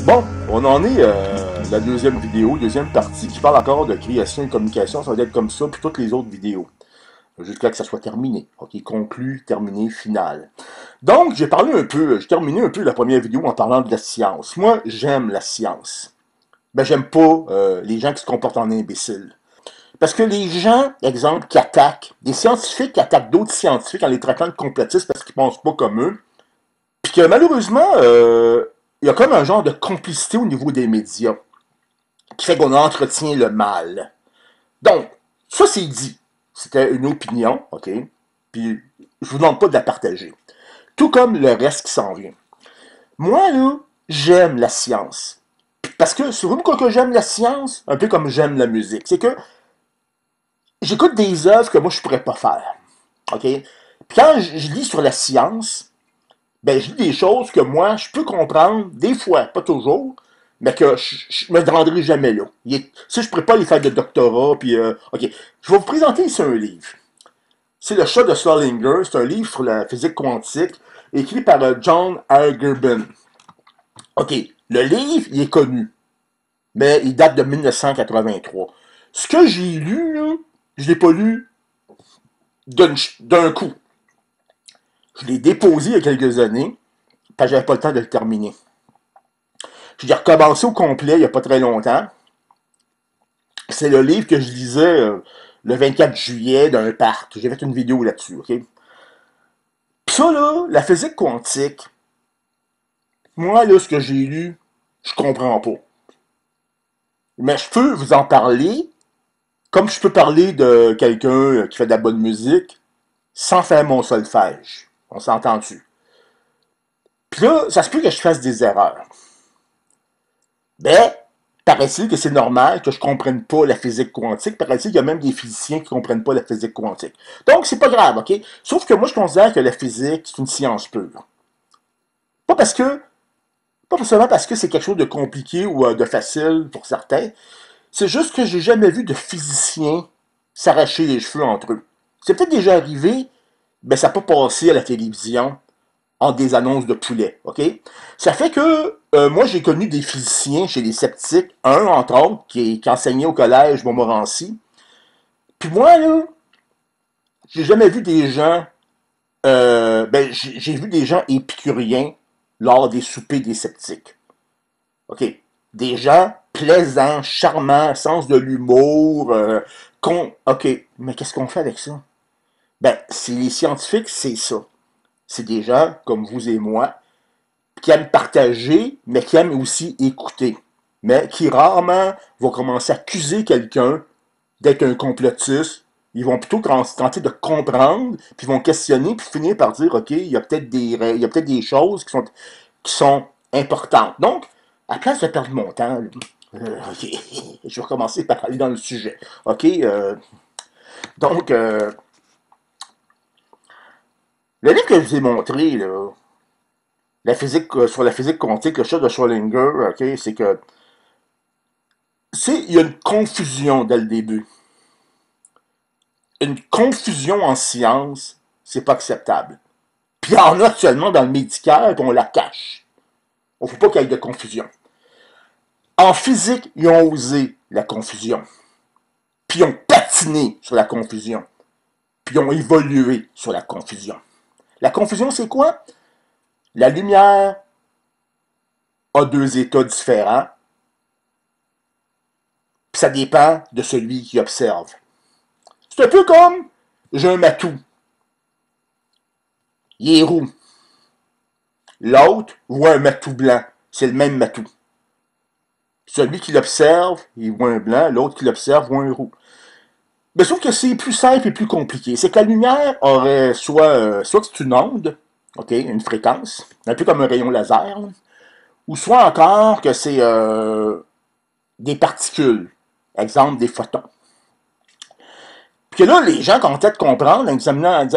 Bon, on en est la deuxième vidéo, deuxième partie, qui parle encore de création et communication. Ça va être comme ça, puis toutes les autres vidéos, jusqu'à que ça soit terminé. Ok, conclu, terminé, final. Donc, j'ai terminé un peu la première vidéo en parlant de la science. Moi, j'aime la science. Ben, j'aime pas les gens qui se comportent en imbéciles. Parce que les gens, exemple, qui attaquent, des scientifiques qui attaquent d'autres scientifiques en les traitant de complotistes parce qu'ils pensent pas comme eux, puis que malheureusement, il y a comme un genre de complicité au niveau des médias qui fait qu'on entretient le mal. Donc, ça c'est dit. C'était une opinion, ok? Puis, je vous demande pas de la partager. Tout comme le reste qui s'en vient. Moi, là, j'aime la science. Parce que, c'est vraiment pourquoi j'aime la science, un peu comme j'aime la musique. C'est que j'écoute des œuvres que moi, je pourrais pas faire. Ok? Puis quand je lis sur la science, ben, je lis des choses que moi, je peux comprendre, des fois, pas toujours, mais que je me rendrai jamais là. Si je pourrais pas les faire de doctorat, puis ok. Je vais vous présenter ici un livre. C'est Le chat de Schrödinger, c'est un livre sur la physique quantique, écrit par John Algebra. Ok, le livre, il est connu, mais il date de 1983. Ce que j'ai lu, là, je l'ai pas lu d'un coup. Je l'ai déposé il y a quelques années, parce que j'avais pas le temps de le terminer. Je l'ai recommencé au complet il n'y a pas très longtemps. C'est le livre que je lisais le 24 juillet d'un parc. J'ai fait une vidéo là-dessus, ok? Puis ça, là, la physique quantique, moi, là, ce que j'ai lu, je comprends pas. Mais je peux vous en parler, comme je peux parler de quelqu'un qui fait de la bonne musique, sans faire mon solfège. On s'entend-tu? Puis là, ça se peut que je fasse des erreurs. Ben, paraît-il que c'est normal que je comprenne pas la physique quantique. Paraît-il qu'il y a même des physiciens qui comprennent pas la physique quantique. Donc, c'est pas grave, ok? Sauf que moi, je considère que la physique, c'est une science pure. Pas parce que, pas seulement parce que c'est quelque chose de compliqué ou de facile pour certains. C'est juste que j'ai jamais vu de physiciens s'arracher les cheveux entre eux. C'est peut-être déjà arrivé, mais ça n'a pas passé à la télévision en des annonces de poulet, ok? Ça fait que moi, j'ai connu des physiciens chez les sceptiques, un, entre autres, qui enseignait au collège Montmorency. Puis moi, là, j'ai jamais vu des gens... j'ai vu des gens épicuriens lors des soupers des sceptiques. OK? Des gens plaisants, charmants, sens de l'humour, OK, mais qu'est-ce qu'on fait avec ça? Ben, c'est les scientifiques, c'est ça. C'est des gens comme vous et moi qui aiment partager, mais qui aiment aussi écouter. Mais qui rarement vont commencer à accuser quelqu'un d'être un complotiste. Ils vont plutôt tenter de comprendre, puis vont questionner, puis finir par dire, OK, il y a peut-être des choses qui sont importantes. Donc, à la place de perdre mon temps, OK, je vais recommencer par aller dans le sujet. OK, donc, le livre que je vous ai montré, là, sur la physique quantique, le chat de Schrödinger, OK, c'est que il y a une confusion dès le début. Une confusion en science, c'est pas acceptable. Puis il y en a actuellement dans le médical, puis on la cache. On ne faut pas qu'il y ait de confusion. En physique, ils ont osé la confusion. Puis ils ont patiné sur la confusion. Puis ils ont évolué sur la confusion. La confusion, c'est quoi? La lumière a deux états différents. Puis ça dépend de celui qui observe. C'est un peu comme, j'ai un matou. Il est roux. L'autre voit un matou blanc. C'est le même matou. Celui qui l'observe, il voit un blanc. L'autre qui l'observe voit un roux. Mais sauf que c'est plus simple et plus compliqué. C'est que la lumière aurait soit que c'est une onde, ok, une fréquence, un peu comme un rayon laser, ou soit encore que c'est des particules, exemple des photons. Puis que là, les gens qui ont peut-être comprendre, en examinant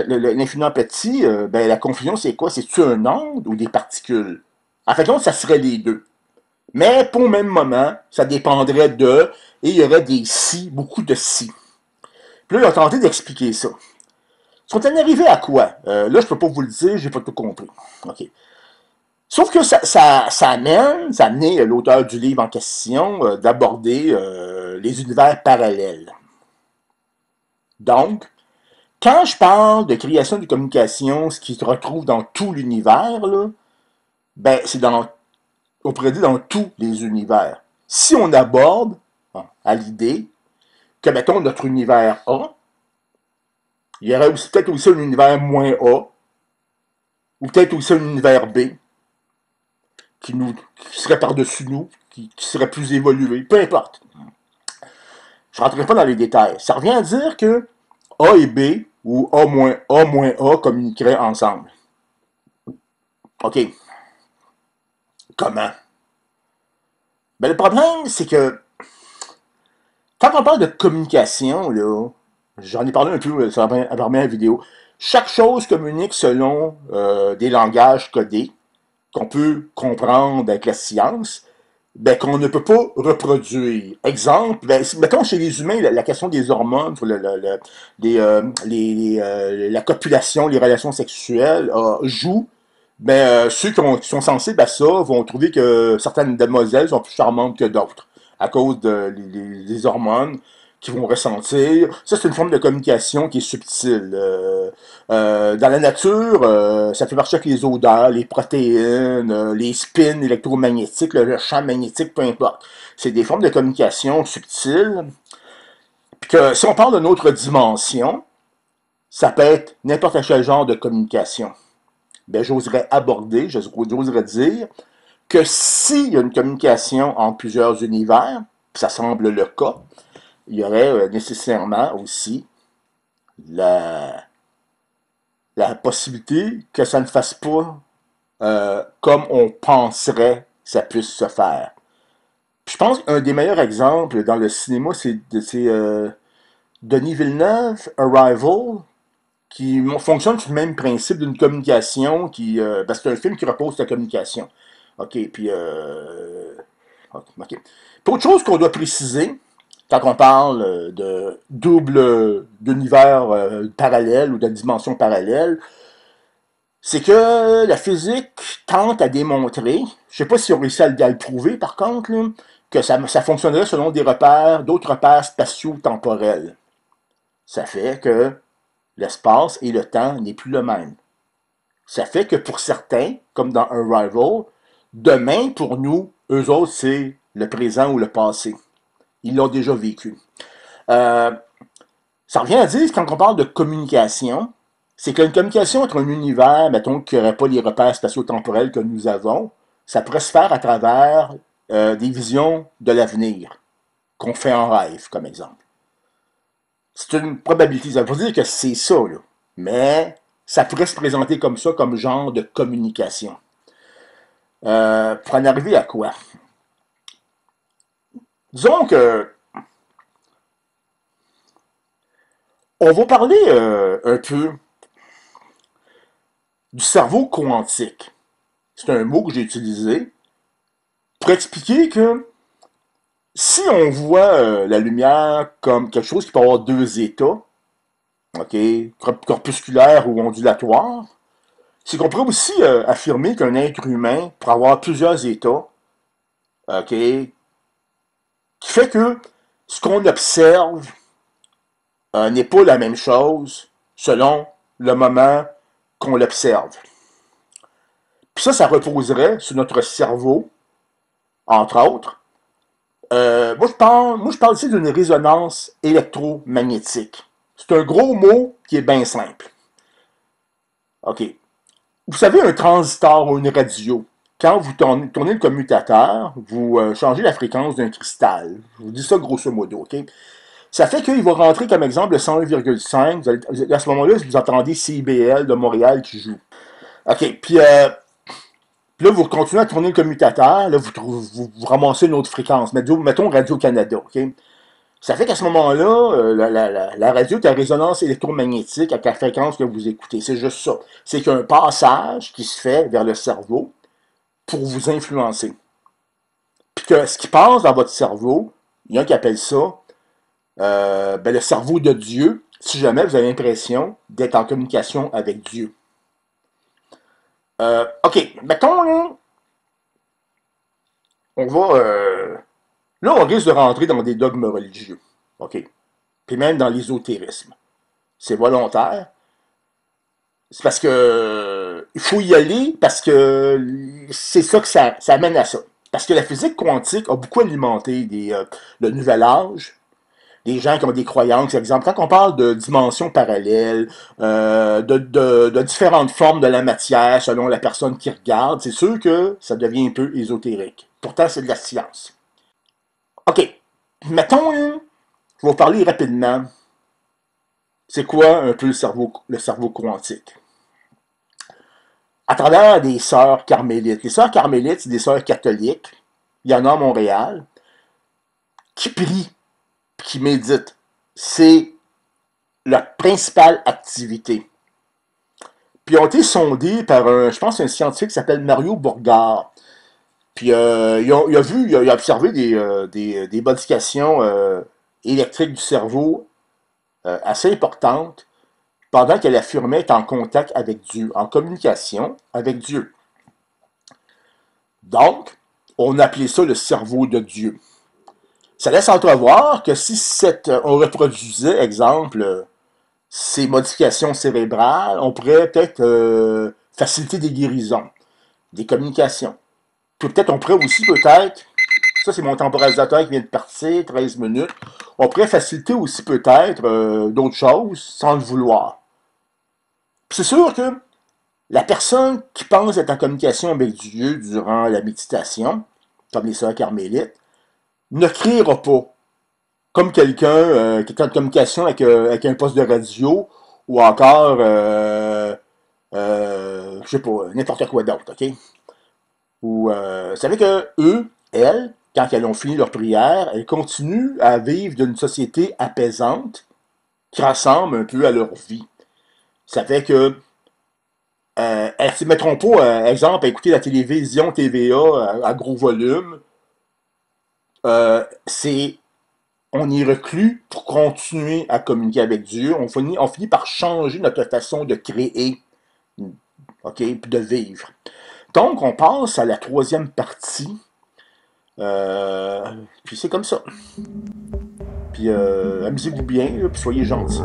l'infiniment petit, ben, la confusion, c'est quoi? C'est-tu un onde ou des particules? En fait, ça serait les deux. Mais pour le même moment, ça dépendrait de, et il y aurait des si, beaucoup de si. Puis là, ils ont tenté d'expliquer ça. Sont en arrivés à quoi? Là, je peux pas vous le dire, j'ai pas tout compris. OK. Sauf que ça amène, ça a amené l'auteur du livre en question d'aborder les univers parallèles. Donc, quand je parle de création de communication, ce qui se retrouve dans tout l'univers, là, ben, c'est dans, on pourrait dire dans tous les univers. Si on aborde, hein, à l'idée, que, mettons, notre univers A, il y aurait aussi peut-être aussi un univers moins A, ou peut-être aussi un univers B, qui serait par-dessus nous, qui serait plus évolué, peu importe. Je ne rentrerai pas dans les détails. Ça revient à dire que A et B, ou A-A communiqueraient ensemble. OK. Comment? Ben, le problème, c'est que quand on parle de communication, là, j'en ai parlé un peu sur la première vidéo, chaque chose communique selon des langages codés qu'on peut comprendre avec la science, ben, qu'on ne peut pas reproduire. Exemple, ben, mettons chez les humains, la question des hormones, la copulation, les relations sexuelles joue. Ben, ceux qui sont sensibles à ça vont trouver que certaines demoiselles sont plus charmantes que d'autres à cause des hormones qu'ils vont ressentir. Ça, c'est une forme de communication qui est subtile. Dans la nature, ça fait marcher avec les odeurs, les protéines, les spins électromagnétiques, le champ magnétique, peu importe. C'est des formes de communication subtiles. Puis que si on parle d'une autre dimension, ça peut être n'importe quel genre de communication. Ben, j'oserais dire que s'il y a une communication entre plusieurs univers, ça semble le cas, il y aurait nécessairement aussi la, la possibilité que ça ne fasse pas comme on penserait que ça puisse se faire. Puis je pense qu'un des meilleurs exemples dans le cinéma, c'est Denis Villeneuve, Arrival, qui fonctionne sur le même principe d'une communication qui. Ben, c'est un film qui repose sur la communication. OK, puis. OK. Puis autre chose qu'on doit préciser, quand on parle de double d'univers parallèles ou de dimensions parallèles, c'est que la physique tente à démontrer, je sais pas si on réussit à le prouver par contre, là, que ça fonctionnerait selon d'autres repères spatio-temporels. Ça fait que l'espace et le temps n'est plus le même. Ça fait que pour certains, comme dans Arrival, demain, pour nous, eux autres, c'est le présent ou le passé. Ils l'ont déjà vécu. Euh, Ça revient à dire, quand on parle de communication, c'est qu'une communication entre un univers, mettons, qui n'aurait pas les repères spatio-temporels que nous avons, ça pourrait se faire à travers des visions de l'avenir, qu'on fait en rêve, comme exemple. C'est une probabilité. Ça veut pas dire que c'est ça, là. Mais ça pourrait se présenter comme ça, comme genre de communication. Pour en arriver à quoi? Disons que on va parler un peu du cerveau quantique. C'est un mot que j'ai utilisé pour expliquer que si on voit la lumière comme quelque chose qui peut avoir deux états, ok, corpusculaire ou ondulatoire, c'est qu'on pourrait aussi affirmer qu'un être humain pourrait avoir plusieurs états, ok, qui fait que ce qu'on observe n'est pas la même chose selon le moment qu'on l'observe. Puis ça reposerait sur notre cerveau, entre autres. Moi, je parle ici d'une résonance électromagnétique. C'est un gros mot qui est bien simple. OK. Vous savez, un transistor ou une radio, quand vous tournez le commutateur, vous changez la fréquence d'un cristal. Je vous dis ça grosso modo, OK? Ça fait qu'il va rentrer comme exemple le 101,5. À ce moment-là, vous entendez CIBL de Montréal qui joue. OK. Puis là, vous continuez à tourner le commutateur. Là, vous ramassez une autre fréquence. Mettons Radio-Canada. OK? Ça fait qu'à ce moment-là, la radio est à résonance électromagnétique avec la fréquence que vous écoutez. C'est juste ça. C'est qu'il y a un passage qui se fait vers le cerveau pour vous influencer. Puis que ce qui passe dans votre cerveau, il y en a qui appelle ça le cerveau de Dieu, si jamais vous avez l'impression d'être en communication avec Dieu. OK, mettons, là, on va... là, on risque de rentrer dans des dogmes religieux. OK? Puis même dans l'ésotérisme. C'est volontaire. C'est parce que il faut y aller parce que c'est ça que ça amène à ça. Parce que la physique quantique a beaucoup alimenté le nouvel âge, des gens qui ont des croyances. Par exemple, quand on parle de dimensions parallèles, de différentes formes de la matière selon la personne qui regarde, c'est sûr que ça devient un peu ésotérique. Pourtant, c'est de la science. OK. Mettons, je vais vous parler rapidement. C'est quoi un peu le cerveau quantique? À travers des sœurs carmélites. Les sœurs carmélites, c'est des sœurs catholiques. Il y en a à Montréal. Qui prient, qui méditent. C'est leur principale activité. Puis ils ont été sondés par je pense, un scientifique qui s'appelle Mario Burgard. Puis il a observé des modifications électriques du cerveau assez importantes pendant qu'elle affirmait être en contact avec Dieu, en communication avec Dieu. Donc, on appelait ça le cerveau de Dieu. Ça laisse entrevoir que si on reproduisait, exemple, ces modifications cérébrales, on pourrait peut-être faciliter des guérisons, des communications. Puis peut-être, on pourrait aussi peut-être, ça c'est mon temporisateur qui vient de partir, 13 minutes, on pourrait faciliter aussi peut-être d'autres choses sans le vouloir. C'est sûr que la personne qui pense être en communication avec Dieu durant la méditation, comme les sœurs carmélites, ne criera pas comme quelqu'un qui est en communication avec un poste de radio ou encore, je sais pas, n'importe quoi d'autre, OK? Ou, vous savez que elles, quand elles ont fini leur prière, elles continuent à vivre d'une société apaisante qui ressemble un peu à leur vie. Ça fait que elles ne se mettront pas, exemple, à écouter la télévision TVA à gros volume. On y reclus pour continuer à communiquer avec Dieu. On finit par changer notre façon de créer, OK, puis de vivre. Donc, on passe à la troisième partie. Puis c'est comme ça. Puis amusez-vous bien, là, puis soyez gentils.